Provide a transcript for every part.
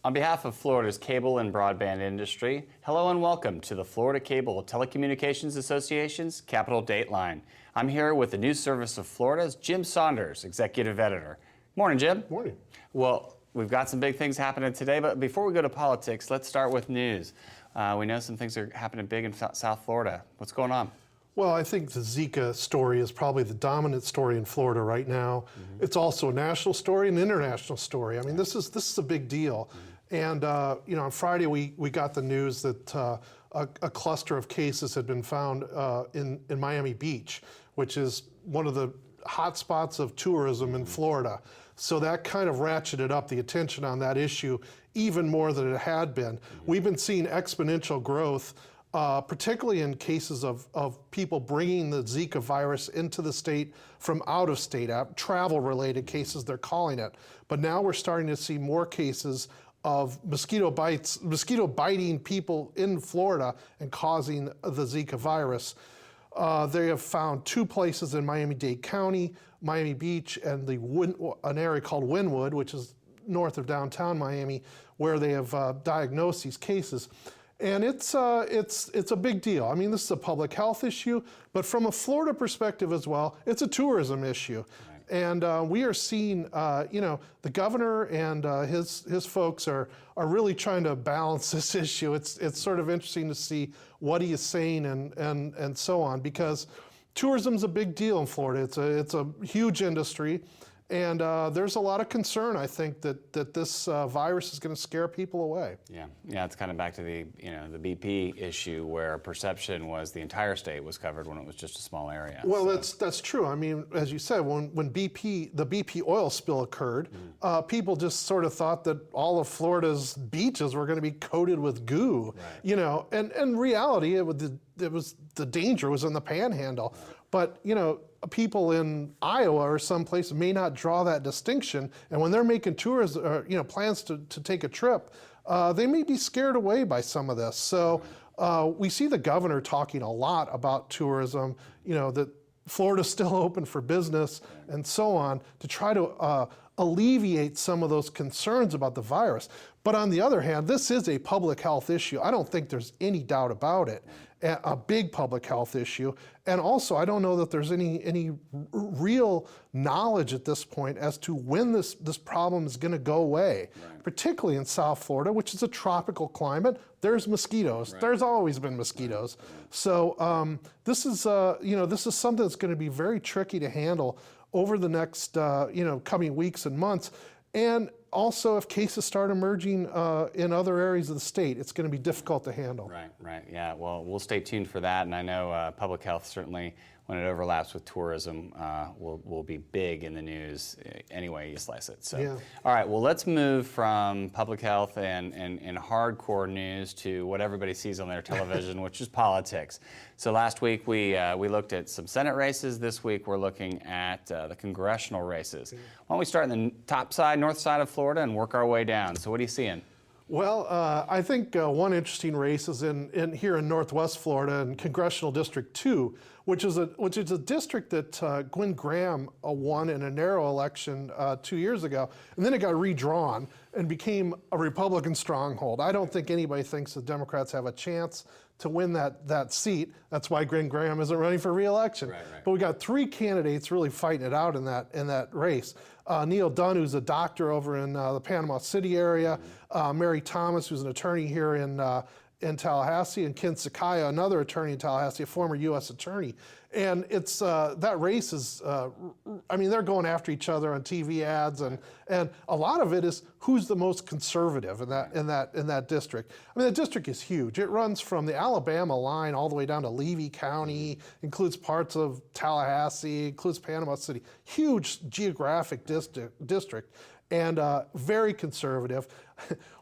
On behalf of Florida's cable and broadband industry, hello and welcome to the Florida Cable Telecommunications Association's Capital Dateline. I'm here with the News Service of Florida's Jim Saunders, Executive Editor. Morning, Jim. Morning. Well, we've got some big things happening today, but before we go to politics, let's start with news. We know some things are happening big in South Florida. What's going on? Well, I think the Zika story is probably the dominant story in Florida right now. It's also a national story and an international story. I mean, this is a big deal. And you know, on Friday we got the news that a cluster of cases had been found in Miami Beach, which is one of the hot spots of tourism in Florida. So that kind of ratcheted up the attention on that issue even more than it had been. We've been seeing exponential growth, particularly in cases of people bringing the Zika virus into the state from out of state, travel-related cases they're calling it. But now we're starting to see more cases of mosquito biting people in Florida and causing the Zika virus. They have found 2 places in Miami-Dade County, Miami Beach, and an area called Wynwood, which is north of downtown Miami, where they have diagnosed these cases. And it's a big deal. I mean, this is a public health issue, but from a Florida perspective as well, it's a tourism issue. Right. And we are seeing, you know, the governor and his folks are really trying to balance this issue. It's sort of interesting to see what he is saying and so on, because tourism's a big deal in Florida. It's a huge industry. And there's a lot of concern, I think, that this virus is going to scare people away. Yeah, it's kind of back to the the BP issue, where perception was the entire state was covered when it was just a small area. Well, that's true. I mean, as you said, when the BP oil spill occurred, people just sort of thought that all of Florida's beaches were going to be coated with goo. Right. You know, and in reality, the danger was in the Panhandle. Right. But you know, people in Iowa or someplace may not draw that distinction, and when they're making tours or plans to take a trip, they may be scared away by some of this. So we see the governor talking a lot about tourism, that Florida's still open for business and so on, to try to alleviate some of those concerns about the virus. But on the other hand, this is a public health issue. I don't think there's any doubt about it. A big public health issue. And also, I don't know that there's any real knowledge at this point as to when this problem is going to go away. Right. Particularly in South Florida, which is a tropical climate. There's mosquitoes. Right. There's always been mosquitoes. Right. So this is something that's going to be very tricky to handle over the next coming weeks and months. And also, if cases start emerging in other areas of the state, it's going to be difficult to handle. Right, yeah. Well, we'll stay tuned for that. And I know public health, certainly, when it overlaps with tourism, will be big in the news any way you slice it. So, yeah. All right, well, let's move from public health and hardcore news to what everybody sees on their television, which is politics. So last week we looked at some Senate races. This week we're looking at the Congressional races. Why don't we start in the top side, north side of Florida, and work our way down? So what are you seeing? Well, I think one interesting race is here in Northwest Florida in Congressional District 2, which is a district that Gwen Graham won in a narrow election 2 years ago, and then it got redrawn and became a Republican stronghold. I don't think anybody thinks the Democrats have a chance to win that seat. That's why Gwen Graham isn't running for re-election. Right. But we got 3 candidates really fighting it out in that race. Neil Dunn, who's a doctor over in the Panama City area, Mary Thomas, who's an attorney here in Tallahassee, and Ken Sakaya, another attorney in Tallahassee, a former U.S. attorney. And it's that race is, I mean, they're going after each other on TV ads, and a lot of it is who's the most conservative in that district. I mean, the district is huge. It runs from the Alabama line all the way down to Levy County, includes parts of Tallahassee, includes Panama City. Huge geographic district. And very conservative.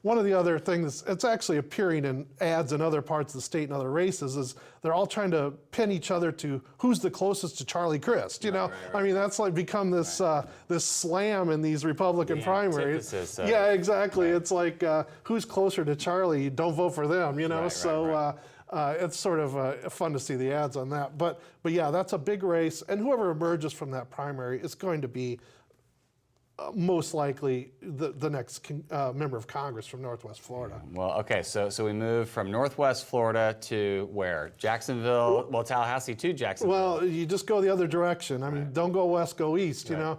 One of the other things that's actually appearing in ads in other parts of the state and other races is they're all trying to pin each other to who's the closest to Charlie Crist. Right. I mean, that's like become this this slam in these Republican primaries. Yeah, exactly. Right. It's like who's closer to Charlie? Don't vote for them. It's sort of fun to see the ads on that. But yeah, that's a big race, and whoever emerges from that primary is going to be most likely the next member of Congress from Northwest Florida. Well, okay, so we move from Northwest Florida to where? Jacksonville, well, Tallahassee to Jacksonville. Well, you just go the other direction. I mean, don't go west, go east, you know.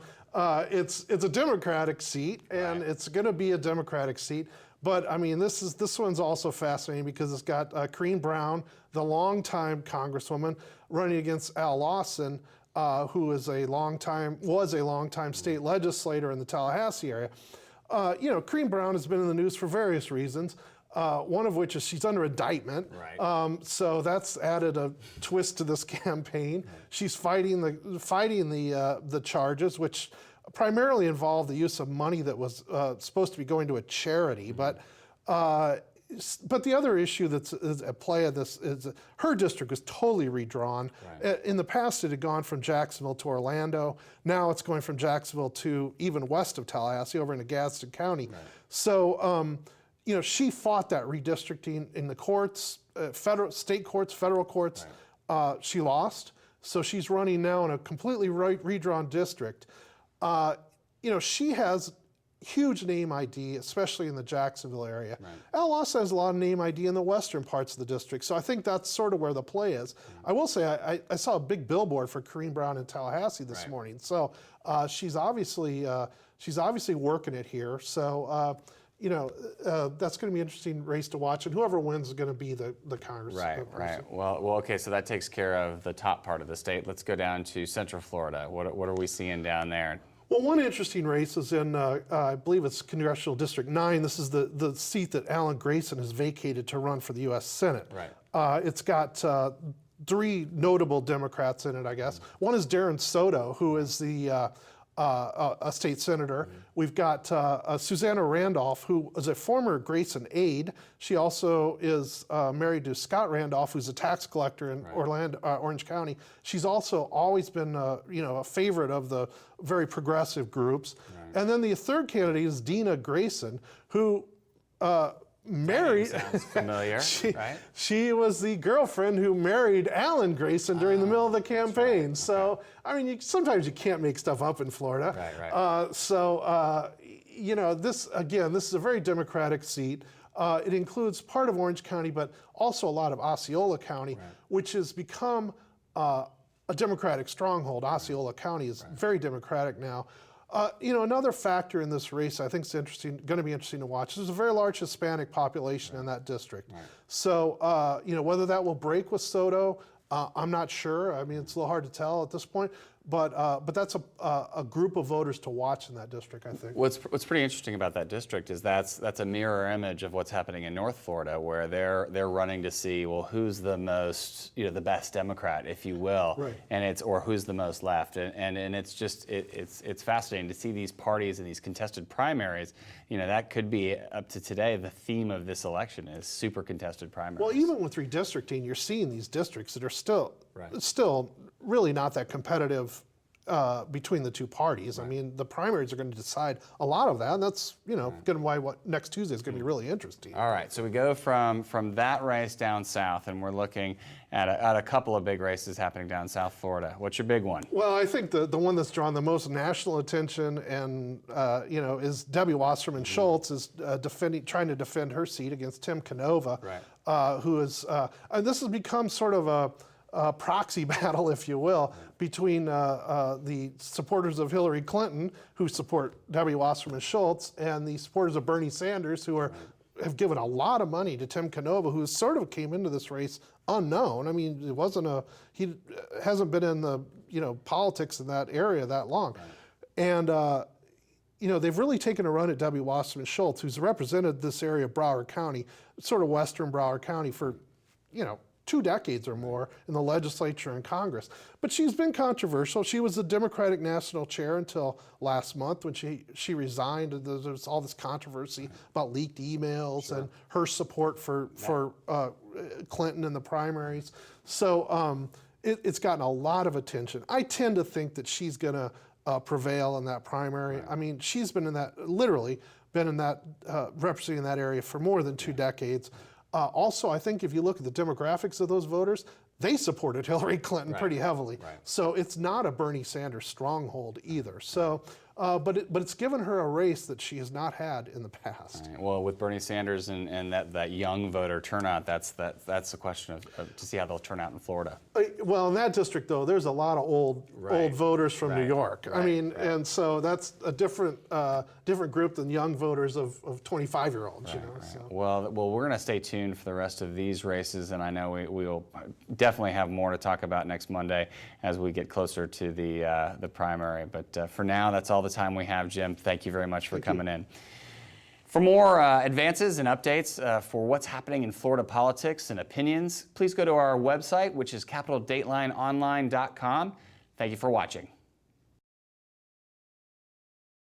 It's a Democratic seat, and it's going to be a Democratic seat. But I mean, this one's also fascinating because it's got Corrine Brown, the longtime Congresswoman, running against Al Lawson, who was a longtime state legislator in the Tallahassee area. You know, Corrine Brown has been in the news for various reasons. One of which is she's under indictment, so that's added a twist to this campaign. She's fighting the charges, which primarily involve the use of money that was supposed to be going to a charity. But the other issue that's at play of this is her district was totally redrawn. In the past, it had gone from Jacksonville to Orlando. Now it's going from Jacksonville to even west of Tallahassee, over into Gadsden County. So, you know, she fought that redistricting in the courts, state courts, federal courts. She lost. So she's running now in a completely redrawn district. You know, she has huge name ID, especially in the Jacksonville area. Al Lawson has a lot of name ID in the western parts of the district, so I think that's sort of where the play is. I will say I saw a big billboard for Corrine Brown in Tallahassee this morning, so she's obviously working it here. So you know, that's going to be an interesting race to watch, and whoever wins is going to be the Congress person. Well, okay, so that takes care of the top part of the state. Let's go down to Central Florida. What are we seeing down there? Well, one interesting race is in, I believe it's Congressional District 9. This is the seat that Alan Grayson has vacated to run for the U.S. Senate. It's got 3 notable Democrats in it, I guess. One is Darren Soto, who is a state senator. We've got Susanna Randolph, who is a former Grayson aide. She also is married to Scott Randolph, who's a tax collector in Orange County. She's also always been, you know, a favorite of the very progressive groups. And then the third candidate is Dina Grayson, who married. Sounds familiar, She was the girlfriend who married Alan Grayson during the middle of the campaign. So, I mean, sometimes you can't make stuff up in Florida. You know, this is a very Democratic seat. It includes part of Orange County, but also a lot of Osceola County, which has become a Democratic stronghold. Osceola County is very Democratic now. You know, another factor in this race I think is going to be interesting to watch. There's a very large Hispanic population in that district. So, you know, whether that will break with Soto, I'm not sure. I mean, it's a little hard to tell at this point. But that's a group of voters to watch in that district, I think. What's pretty interesting about that district is that's a mirror image of what's happening in North Florida, where they're running to see, well, who's the most, you know, the best Democrat, if you will, and or who's the most left, and it's just it's fascinating to see these parties and these contested primaries. You know, that could be up to today the theme of this election is super contested primaries. Well, even with redistricting, you're seeing these districts that are still really not that competitive between the two parties. I mean, the primaries are going to decide a lot of that, and that's, you know, going to why what next Tuesday is going to be really interesting. All right, so we go from that race down south, and we're looking at a couple of big races happening down South Florida. What's your big one? Well, I think the one that's drawn the most national attention and you know, is Debbie Wasserman Schultz is trying to defend her seat against Tim Canova, who is and this has become sort of a proxy battle, if you will, between the supporters of Hillary Clinton, who support Debbie Wasserman Schultz, and the supporters of Bernie Sanders, who have given a lot of money to Tim Canova, who sort of came into this race unknown. I mean, he hasn't been in the, you know, politics in that area that long, and you know, they've really taken a run at Debbie Wasserman Schultz, who's represented this area of Broward County, sort of western Broward County, for, you know, 2 decades or more in the legislature and Congress. But she's been controversial. She was the Democratic National Chair until last month when she resigned. There was all this controversy about leaked emails and her support for Clinton in the primaries. So it's gotten a lot of attention. I tend to think that she's going to prevail in that primary. I mean, she's been in that, literally been in that, representing that area for more than 2 decades. Also, I think if you look at the demographics of those voters, they supported Hillary Clinton pretty heavily. So it's not a Bernie Sanders stronghold either. So but it's given her a race that she has not had in the past. Right. Well, with Bernie Sanders and that young voter turnout, that's the question of to see how they'll turn out in Florida. Well, in that district, though, there's a lot of old voters from New York. I mean, and so that's a different group than young voters of 25-year-olds. So. Well, we're going to stay tuned for the rest of these races, and I know we will definitely have more to talk about next Monday as we get closer to the primary. But for now, that's all the time we have. Jim, thank you very much for coming in. For more advances and updates for what's happening in Florida politics and opinions, please go to our website, which is CapitolDatelineOnline.com. Thank you for watching.